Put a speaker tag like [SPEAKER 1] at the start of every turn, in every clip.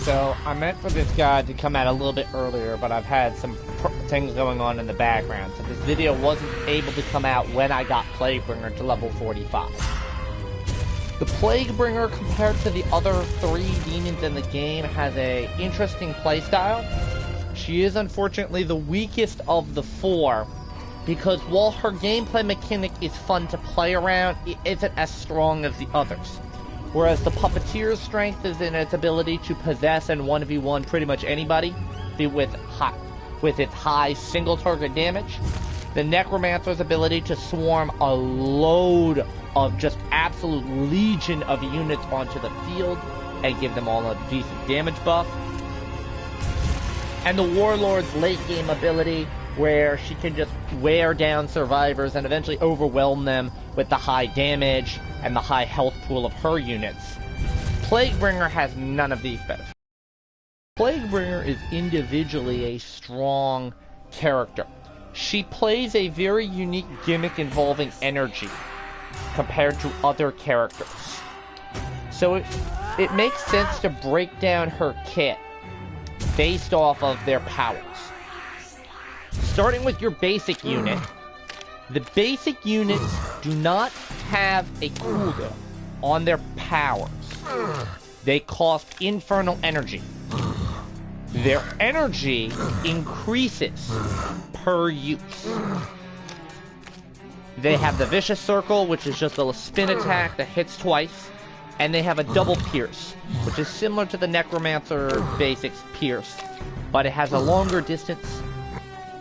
[SPEAKER 1] So, I meant for this guide to come out a little bit earlier, but I've had some things going on in the background, so this video wasn't able to come out when I got Plaguebringer to level 45. The Plaguebringer, compared to the other 3 demons in the game, has a interesting playstyle. She is unfortunately the weakest of the 4, because while her gameplay mechanic is fun to play around, it isn't as strong as the others. Whereas the Puppeteer's strength is in its ability to possess and 1v1 pretty much anybody with its high single target damage. The Necromancer's ability to swarm a load of just absolute legion of units onto the field and give them all a decent damage buff. And the Warlord's late game ability, where she can just wear down survivors and eventually overwhelm them with the high damage and the high health pool of her units. Plaguebringer has none of these benefits. Plaguebringer is individually a strong character. She plays a very unique gimmick involving energy compared to other characters. So it makes sense to break down her kit based off of their powers. Starting with your basic unit, the basic units do not have a cooldown on their powers. They cost infernal energy. Their energy increases per use. They have the Vicious Circle, which is just a spin attack that hits twice, and they have a double Pierce, which is similar to the Necromancer Basics Pierce, but it has a longer distance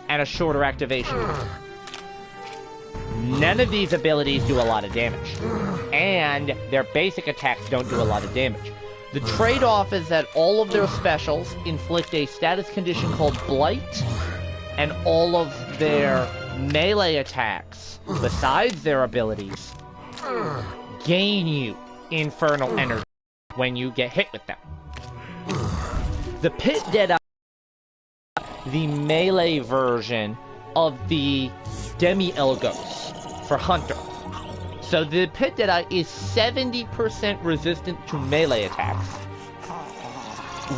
[SPEAKER 1] and a shorter activation time. None of these abilities do a lot of damage, and their basic attacks don't do a lot of damage. The trade-off is that all of their specials inflict a status condition called Blight, and all of their melee attacks, besides their abilities, gain you infernal energy when you get hit with them. The Pit Deadeye, the melee version of the Demi-Elgos for Hunter. So the Pit Deadeye is 70% resistant to melee attacks.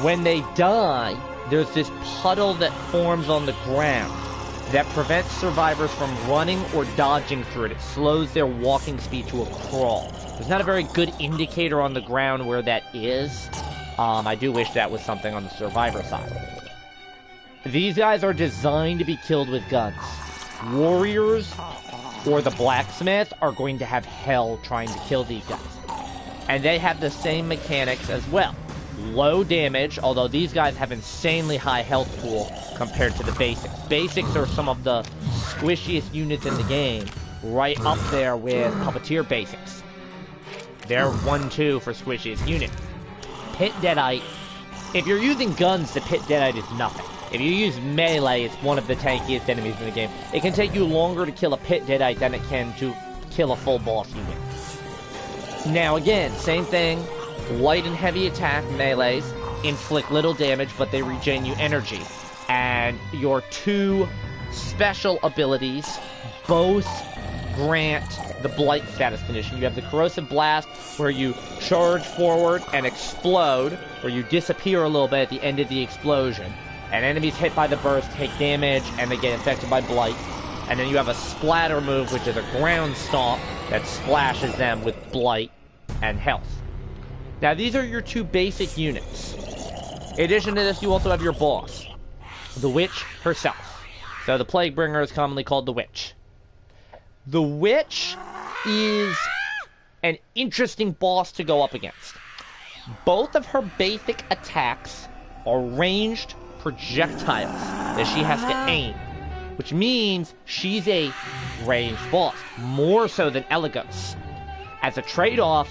[SPEAKER 1] When they die, there's this puddle that forms on the ground that prevents survivors from running or dodging through it. It slows their walking speed to a crawl. There's not a very good indicator on the ground where that is. I do wish that was something on the survivor side. These guys are designed to be killed with guns. Warriors or the blacksmith are going to have hell trying to kill these guys. And they have the same mechanics as well. Low damage, although these guys have insanely high health pool compared to the basics. Basics are some of the squishiest units in the game, right up there with Puppeteer basics. They're 1-2 for squishiest unit. Pit Deadite, if you're using guns, the Pit Deadite is nothing. If you use melee, it's one of the tankiest enemies in the game. It can take you longer to kill a Pit Deadite than it can to kill a full boss unit. Now again, same thing. Light and heavy attack melees inflict little damage, but they regen you energy. And your 2 special abilities both grant the Blight status condition. You have the Corrosive Blast, where you charge forward and explode, where you disappear a little bit at the end of the explosion. And enemies hit by the burst take damage, and they get infected by Blight. And then you have a Splatter move, which is a ground stomp that splashes them with Blight and health. Now, these are your 2 basic units. In addition to this, you also have your boss, the Witch herself. So the Plaguebringer is commonly called the Witch. The Witch is an interesting boss to go up against. Both of her basic attacks are ranged projectiles that she has to aim, which means she's a ranged boss, more so than Elagos. As a trade-off,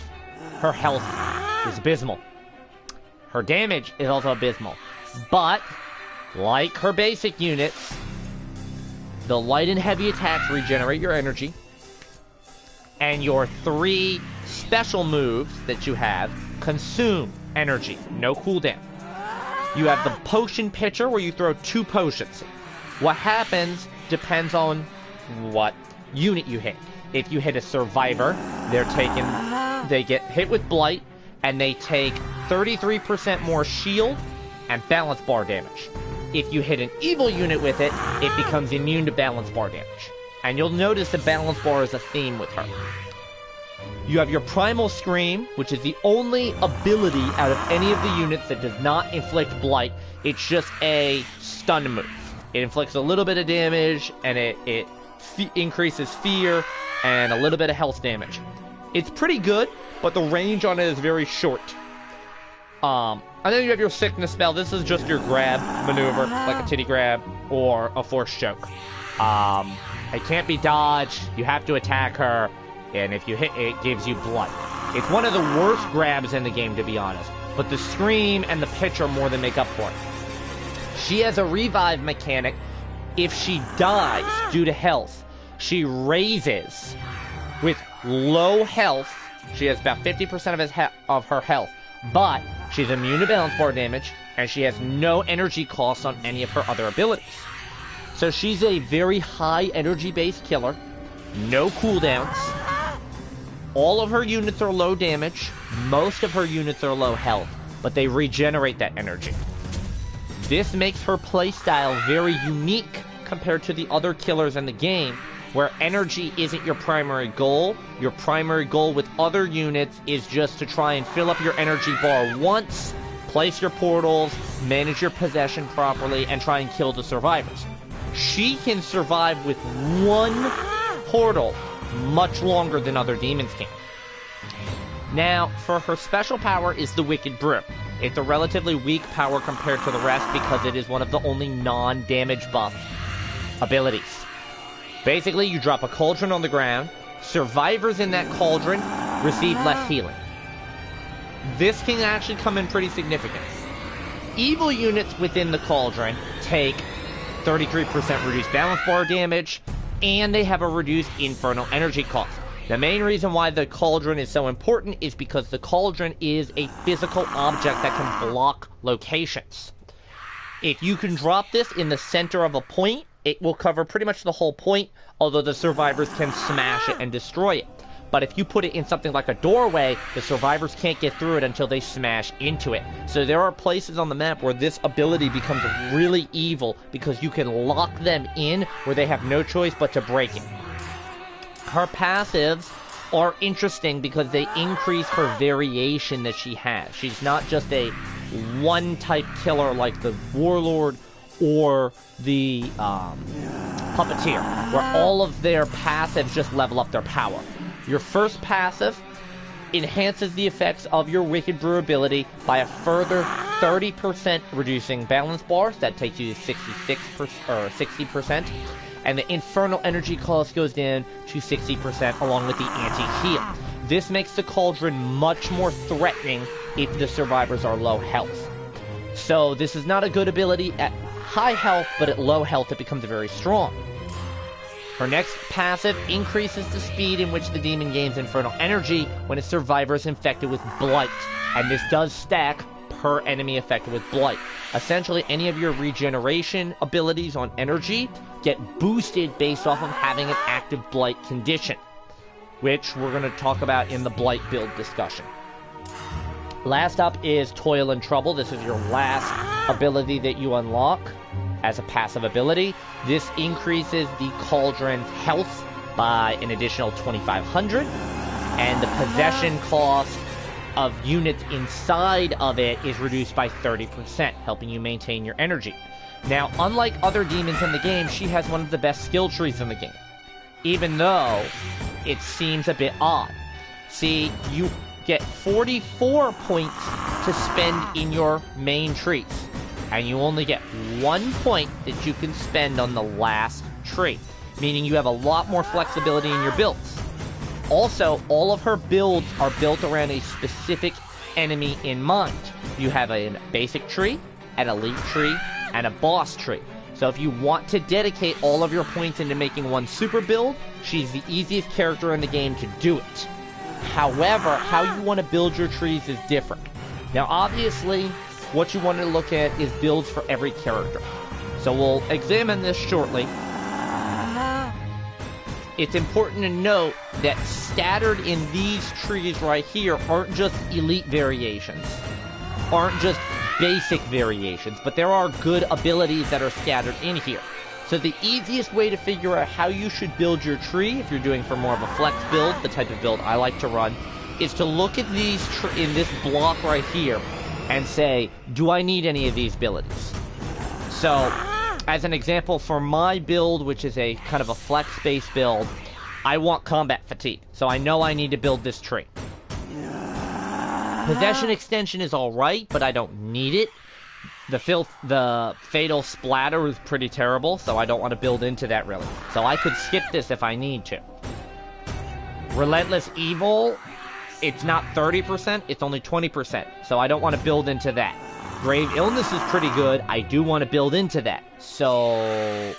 [SPEAKER 1] her health is abysmal. Her damage is also abysmal. But, like her basic units, the light and heavy attacks regenerate your energy, and your 3 special moves that you have consume energy, no cooldown. You have the Potion Pitcher, where you throw 2 potions. What happens depends on what unit you hit. If you hit a survivor, they get hit with Blight, and they take 33% more shield and balance bar damage. If you hit an evil unit with it, it becomes immune to balance bar damage. And you'll notice the balance bar is a theme with her. You have your Primal Scream, which is the only ability out of any of the units that does not inflict blight. It's just a stun move. It inflicts a little bit of damage, and it increases fear and a little bit of health damage. It's pretty good, but the range on it is very short. And then you have your Sickness spell. This is just your grab maneuver, like a titty grab or a force choke. It can't be dodged. You have to attack her, and if you hit, it gives you blood. It's one of the worst grabs in the game, to be honest. But the Scream and the pitch are more than make up for it. She has a revive mechanic. If she dies due to health, she raises with low health. She has about 50% of her health, but she's immune to balance bar damage, and she has no energy costs on any of her other abilities. So she's a very high energy-based killer, no cooldowns. All of her units are low damage, most of her units are low health, but they regenerate that energy. This makes her playstyle very unique compared to the other killers in the game, where energy isn't your primary goal. Your primary goal with other units is just to try and fill up your energy bar once, place your portals, manage your possession properly, and try and kill the survivors. She can survive with one portal much longer than other demons can. Now, for her special power is the Wicked Brew. It's a relatively weak power compared to the rest because it is one of the only non-damage buff abilities. Basically, you drop a cauldron on the ground. Survivors in that cauldron receive less healing. This can actually come in pretty significant. Evil units within the cauldron take 33% reduced balance bar damage, and they have a reduced infernal energy cost. The main reason why the cauldron is so important is because the cauldron is a physical object that can block locations. If you can drop this in the center of a point, it will cover pretty much the whole point, although the survivors can smash it and destroy it. But if you put it in something like a doorway, the survivors can't get through it until they smash into it. So there are places on the map where this ability becomes really evil because you can lock them in where they have no choice but to break it. Her passives are interesting because they increase her variation that she has. She's not just a one-type killer like the Warlord or the Puppeteer, where all of their passives just level up their power. Your first passive enhances the effects of your Wicked Brew ability by a further 30%, reducing balance bars. That takes you to 60%. And the infernal energy cost goes down to 60% along with the anti-heal. This makes the cauldron much more threatening if the survivors are low health. So this is not a good ability at high health, but at low health it becomes very strong. Her next passive increases the speed in which the demon gains infernal energy when a survivor is infected with blight, and this does stack per enemy affected with blight. Essentially, any of your regeneration abilities on energy get boosted based off of having an active blight condition, which we're going to talk about in the blight build discussion. Last up is Toil and Trouble. This is your last ability that you unlock as a passive ability. This increases the cauldron's health by an additional 2,500, and the possession cost of units inside of it is reduced by 30%, helping you maintain your energy. Now, unlike other demons in the game, she has one of the best skill trees in the game, even though it seems a bit odd. See, you get 44 points to spend in your main trees, and you only get 1 point that you can spend on the last tree, meaning you have a lot more flexibility in your builds. Also, all of her builds are built around a specific enemy in mind. You have a basic tree, an elite tree, and a boss tree. So if you want to dedicate all of your points into making one super build, she's the easiest character in the game to do it. However, how you want to build your trees is different. Now, obviously, what you want to look at is builds for every character. So we'll examine this shortly. it's important to note that scattered in these trees right here aren't just elite variations, aren't just basic variations, but there are good abilities that are scattered in here. So the easiest way to figure out how you should build your tree, if you're doing for more of a flex build, the type of build I like to run, is to look at these in this block right here and say, do I need any of these abilities? So, as an example, for my build, which is a kind of a flex-based build, I want combat fatigue, so I know I need to build this tree. Possession extension is alright, but I don't need it. The fatal splatter is pretty terrible, so I don't want to build into that really. So I could skip this if I need to. Relentless Evil, it's not 30%, it's only 20%, so I don't want to build into that. Grave Illness is pretty good, I do want to build into that. So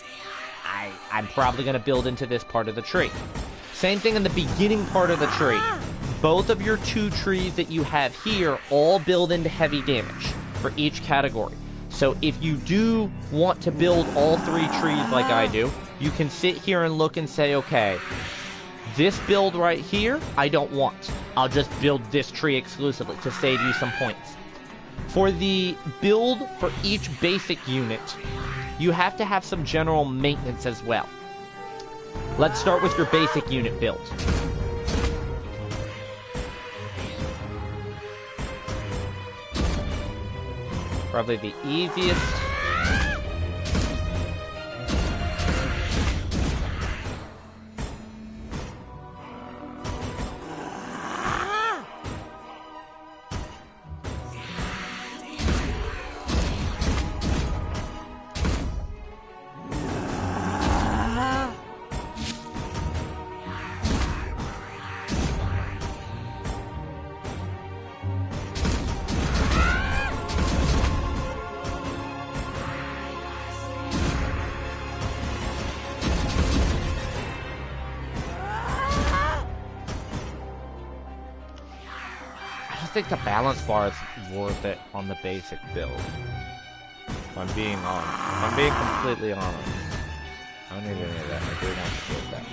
[SPEAKER 1] I'm probably going to build into this part of the tree. Same thing in the beginning part of the tree. Both of your 2 trees that you have here all build into heavy damage for each category. So if you do want to build all 3 trees like I do, you can sit here and look and say, okay, this build right here, I don't want. I'll just build this tree exclusively to save you some points. For the build for each basic unit, you have to have some general maintenance as well. Let's start with your basic unit build. Probably the easiest. I think the balance bar is worth it on the basic build. If I'm being honest. If I'm being completely honest. I don't need any of that. I do want to build that.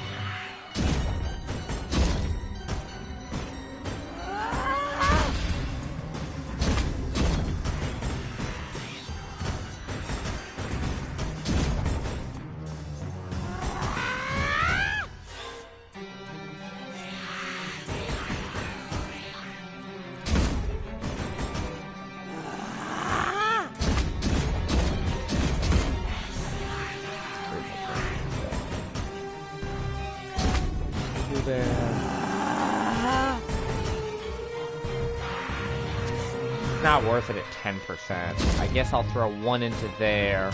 [SPEAKER 1] Not worth it at 10%. I guess I'll throw 1 into there.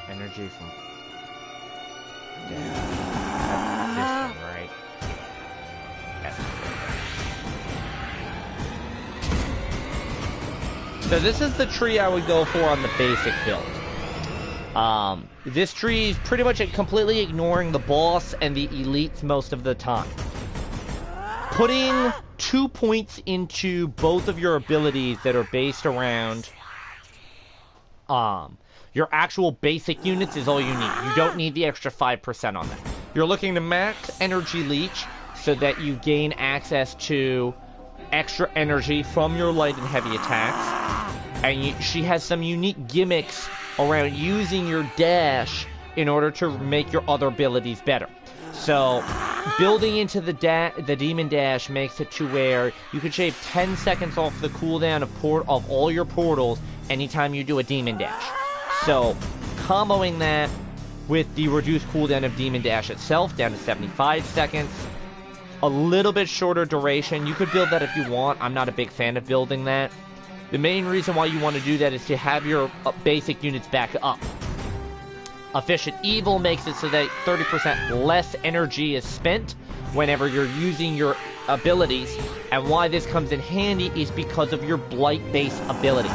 [SPEAKER 1] Energy from... Yeah. This one, right? Yes. So this is the tree I would go for on the basic build. This tree is pretty much completely ignoring the boss and the elites most of the time. Putting 2 points into both of your abilities that are based around your actual basic units is all you need. You don't need the extra 5% on that. You're looking to max energy leech so that you gain access to extra energy from your light and heavy attacks. And she has some unique gimmicks around using your dash in order to make your other abilities better. So, building into the Demon Dash makes it to where you can shave 10 seconds off the cooldown of all your portals anytime you do a Demon Dash. So, comboing that with the reduced cooldown of Demon Dash itself down to 75 seconds, a little bit shorter duration. You could build that if you want. I'm not a big fan of building that. The main reason why you want to do that is to have your basic units back up. Efficient Evil makes it so that 30% less energy is spent whenever you're using your abilities. And why this comes in handy is because of your Blight-based abilities.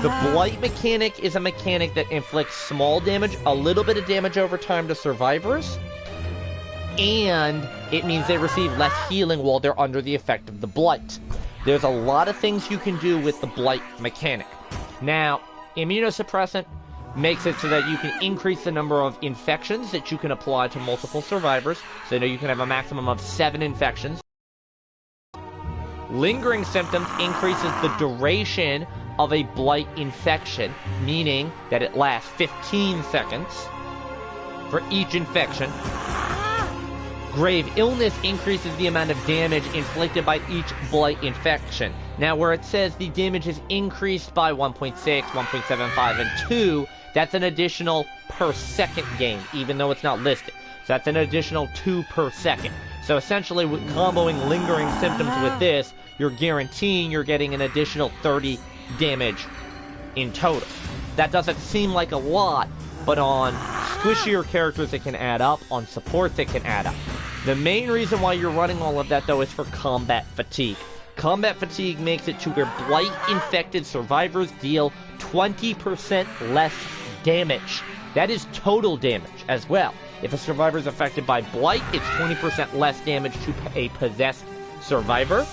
[SPEAKER 1] The Blight mechanic is a mechanic that inflicts small damage, a little bit of damage over time to survivors. And it means they receive less healing while they're under the effect of the Blight. There's a lot of things you can do with the Blight mechanic. Now, Immunosuppressant makes it so that you can increase the number of infections that you can apply to multiple survivors. So you can have a maximum of 7 infections. Lingering symptoms increases the duration of a blight infection, meaning that it lasts 15 seconds for each infection. Grave illness increases the amount of damage inflicted by each blight infection. Now, where it says the damage is increased by 1.6, 1.75, and 2, that's an additional per second gain, even though it's not listed. So that's an additional 2 per second. So essentially, with comboing lingering symptoms with this, you're guaranteeing you're getting an additional 30 damage in total. That doesn't seem like a lot, but on squishier characters it can add up, on supports it can add up. The main reason why you're running all of that, though, is for combat fatigue. Combat fatigue makes it to where blight-infected survivors deal 20% less damage. That is total damage as well. If a survivor is affected by blight, it's 20% less damage to a possessed survivor,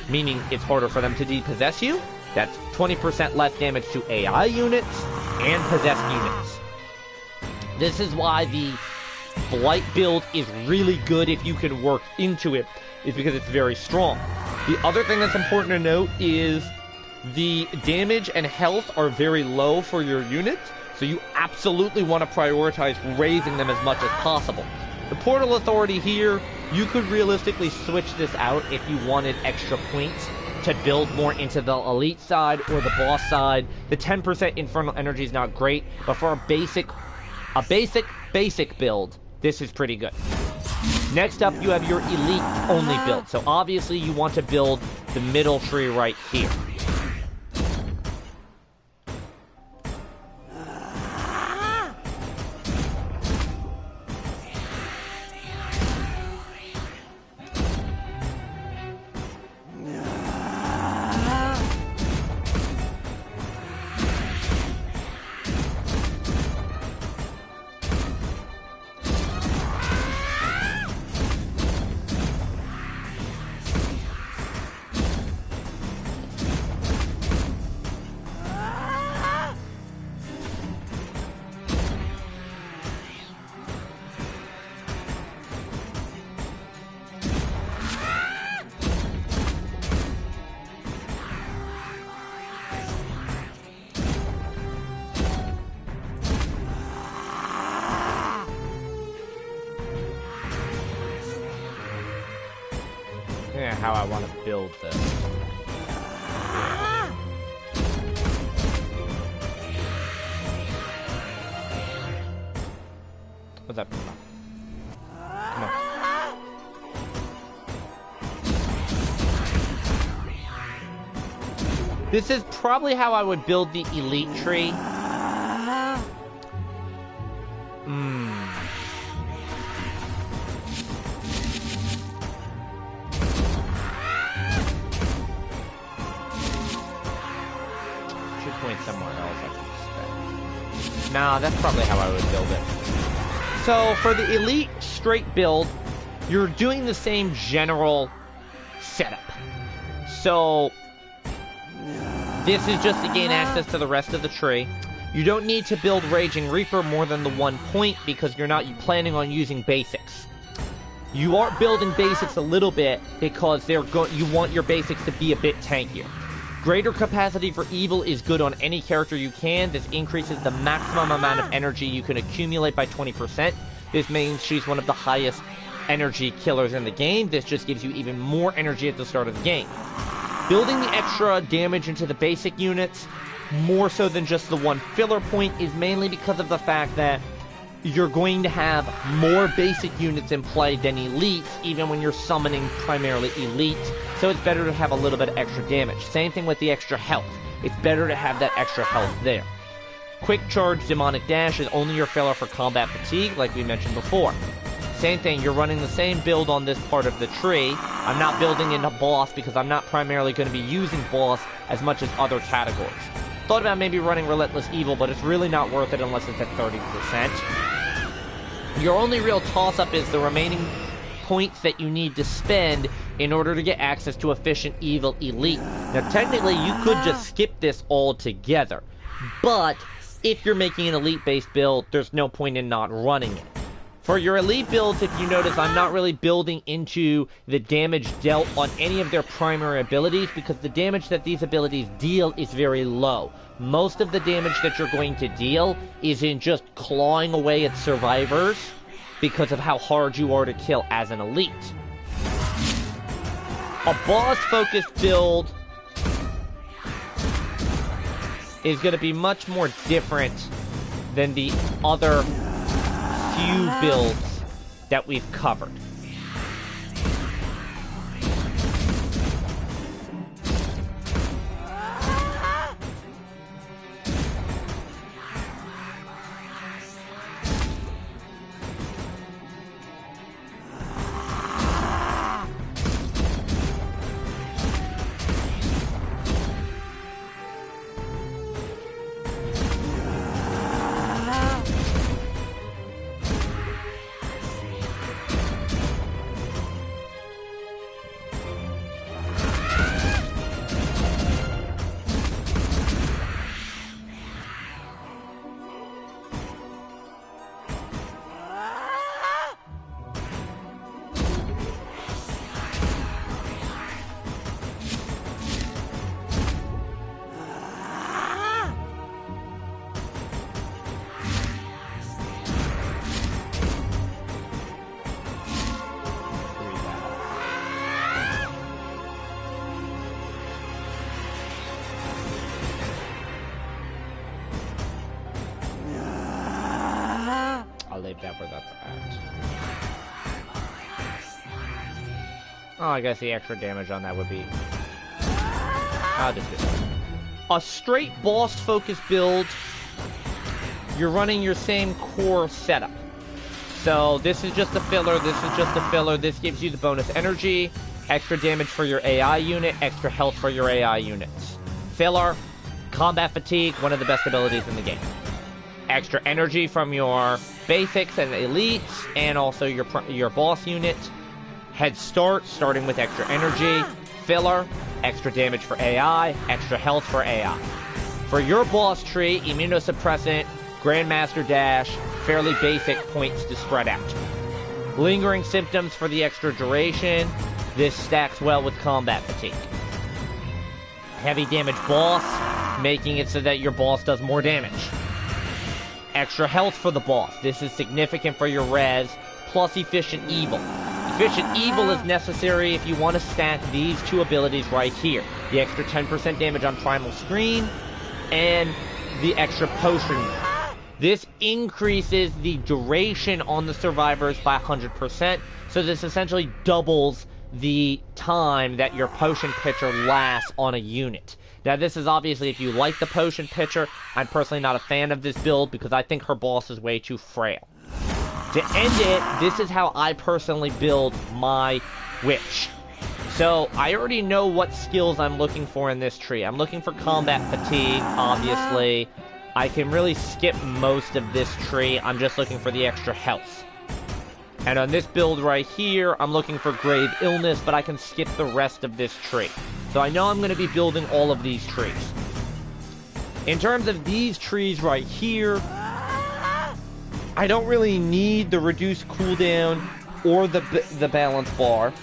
[SPEAKER 1] meaning it's harder for them to depossess you. That's 20% less damage to AI units and possessed units. This is why the blight build is really good if you can work into it, is because it's very strong. The other thing that's important to note is the damage and health are very low for your units, so you absolutely want to prioritize raising them as much as possible. The Portal Authority here, you could realistically switch this out if you wanted extra points to build more into the elite side or the boss side. The 10% infernal energy is not great, but for a basic build, this is pretty good. Next up, you have your elite only build. So obviously you want to build the middle tree right here. How I want to build this. What's up? Come on. This is probably how I would build the elite tree. Somewhere else I can spend. Nah, that's probably how I would build it. So for the elite straight build, you're doing the same general setup. So this is just to gain access to the rest of the tree. You don't need to build Raging Reaper more than the 1 point because you're not planning on using basics. You are building basics a little bit because you want your basics to be a bit tankier. Greater capacity for evil is good on any character you can. This increases the maximum amount of energy you can accumulate by 20%. This means she's one of the highest energy killers in the game. This just gives you even more energy at the start of the game. Building the extra damage into the basic units, more so than just the 1 filler point, is mainly because of the fact that you're going to have more basic units in play than elites, even when you're summoning primarily elites. So it's better to have a little bit of extra damage. Same thing with the extra health. It's better to have that extra health there. Quick Charge Demonic Dash is only your filler for combat fatigue, like we mentioned before. Same thing, you're running the same build on this part of the tree. I'm not building into boss because I'm not primarily going to be using boss as much as other categories. Thought about maybe running Relentless Evil, but it's really not worth it unless it's at 30%. Your only real toss-up is the remaining points that you need to spend in order to get access to Efficient Evil Elite. Now, technically, you could just skip this altogether. But if you're making an elite-based build, there's no point in not running it. For your elite builds, if you notice, I'm not really building into the damage dealt on any of their primary abilities because the damage that these abilities deal is very low. Most of the damage that you're going to deal is in just clawing away at survivors because of how hard you are to kill as an elite. A boss-focused build is going to be much more different than the other few builds that we've covered. I'll leave that where that's at. Oh, I guess the extra damage on that would be... I'll just do that. A straight boss-focused build, you're running your same core setup. So this is just a filler, this is just a filler, this gives you the bonus energy, extra damage for your AI unit, extra health for your AI units. Filler, combat fatigue, one of the best abilities in the game. Extra energy from your basics and elites, and also your boss unit. Head start, starting with extra energy. Filler, extra damage for AI, extra health for AI. For your boss tree, immunosuppressant, Grandmaster Dash, fairly basic points to spread out. Lingering symptoms for the extra duration. This stacks well with combat fatigue. Heavy damage boss, making it so that your boss does more damage. Extra health for the boss. This is significant for your res, plus efficient evil. Efficient evil is necessary if you want to stack these two abilities right here. The extra 10% damage on primal screen, and the extra potion. This increases the duration on the survivors by 100%, so this essentially doubles the time that your potion pitcher lasts on a unit. Now this is obviously if you like the potion pitcher. I'm personally not a fan of this build because I think her boss is way too frail. To end it, this is how I personally build my witch. So I already know what skills I'm looking for in this tree. I'm looking for combat fatigue, obviously. I can really skip most of this tree. I'm just looking for the extra health. And on this build right here, I'm looking for grave illness, but I can skip the rest of this tree. So I know I'm going to be building all of these trees. In terms of these trees right here, I don't really need the reduced cooldown or the balance bar.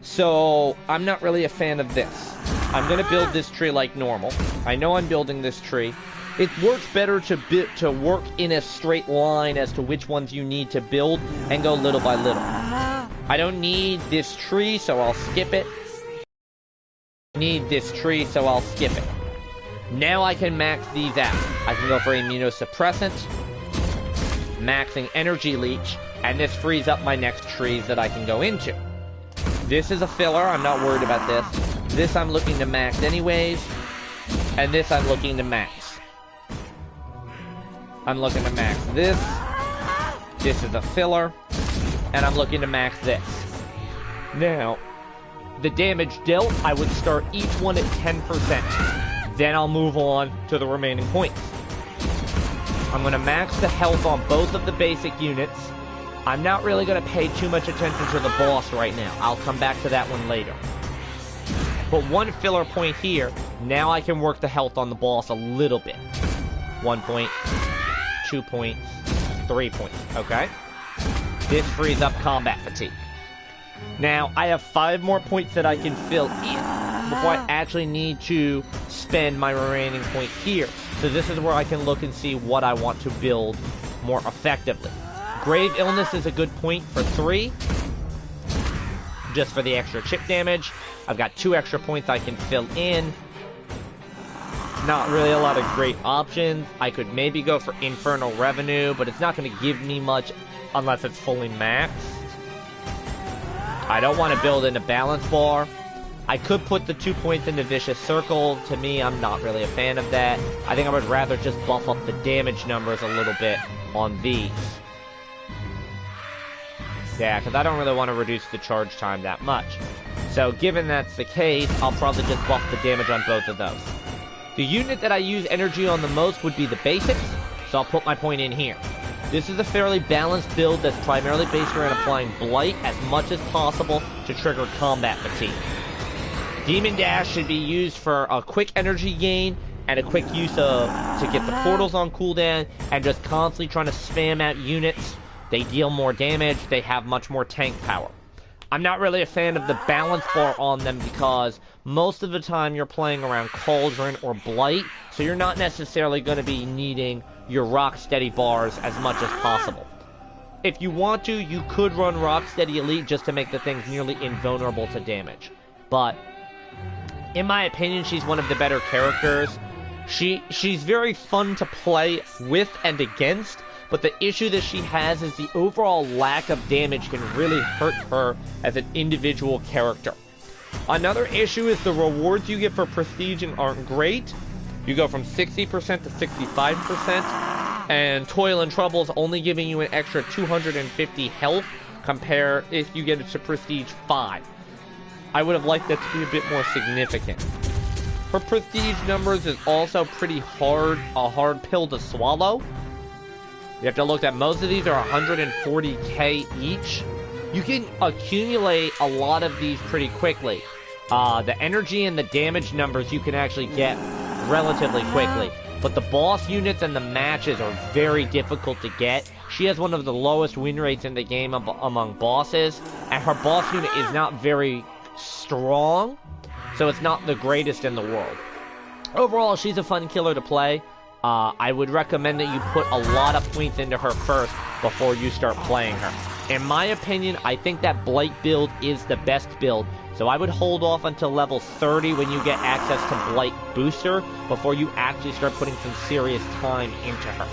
[SPEAKER 1] So I'm not really a fan of this. I'm going to build this tree like normal. I know I'm building this tree. It works better to work in a straight line as to which ones you need to build and go little by little. I don't need this tree, so I'll skip it. I need this tree, so I'll skip it. Now I can max these out. I can go for immunosuppressant, maxing energy leech, and this frees up my next trees that I can go into. This is a filler, I'm not worried about this. This I'm looking to max anyways, and this I'm looking to max. I'm looking to max this. This is a filler. And I'm looking to max this. Now, the damage dealt, I would start each one at 10%. Then I'll move on to the remaining points. I'm going to max the health on both of the basic units. I'm not really going to pay too much attention to the boss right now. I'll come back to that one later. But one filler point here, now I can work the health on the boss a little bit. 1 point, 2 points, 3 points, okay? This frees up combat fatigue. Now, I have 5 more points that I can fill in before I actually need to spend my remaining point here. So this is where I can look and see what I want to build more effectively. Grave Illness is a good point for 3, just for the extra chip damage. I've got 2 extra points I can fill in. Not really a lot of great options. I could maybe go for Infernal Revenue, but it's not going to give me much unless it's fully maxed. I don't want to build in a balance bar. I could put the 2 points into Vicious Circle. To me, I'm not really a fan of that. I think I would rather just buff up the damage numbers a little bit on these. Yeah, because I don't really want to reduce the charge time that much. So, given that's the case, I'll probably just buff the damage on both of those. The unit that I use energy on the most would be the basics, so I'll put my point in here. This is a fairly balanced build that's primarily based around applying Blight as much as possible to trigger combat fatigue. Demon Dash should be used for a quick energy gain and a quick use of to get the portals on cooldown and just constantly trying to spam out units. They deal more damage, they have much more tank power. I'm not really a fan of the balance bar on them because most of the time you're playing around Cauldron or Blight, so you're not necessarily going to be needing your Rocksteady bars as much as possible. If you want to, you could run Rocksteady Elite just to make the things nearly invulnerable to damage. But, in my opinion, she's one of the better characters. She's very fun to play with and against, but the issue that she has is the overall lack of damage can really hurt her as an individual character. Another issue is the rewards you get for prestiging aren't great. You go from 60% to 65%, and Toil and Trouble is only giving you an extra 250 health, compare if you get it to Prestige 5. I would have liked that to be a bit more significant. Her prestige numbers is also pretty a hard pill to swallow. You have to look at most of these are 140k each. You can accumulate a lot of these pretty quickly. The energy and the damage numbers you can actually get relatively quickly. But the boss units and the matches are very difficult to get. She has one of the lowest win rates in the game among bosses. And her boss unit is not very strong, so it's not the greatest in the world. Overall, she's a fun killer to play. I would recommend that you put a lot of points into her first before you start playing her. In my opinion, I think that Blight build is the best build, so I would hold off until level 30 when you get access to Blight Booster before you actually start putting some serious time into her.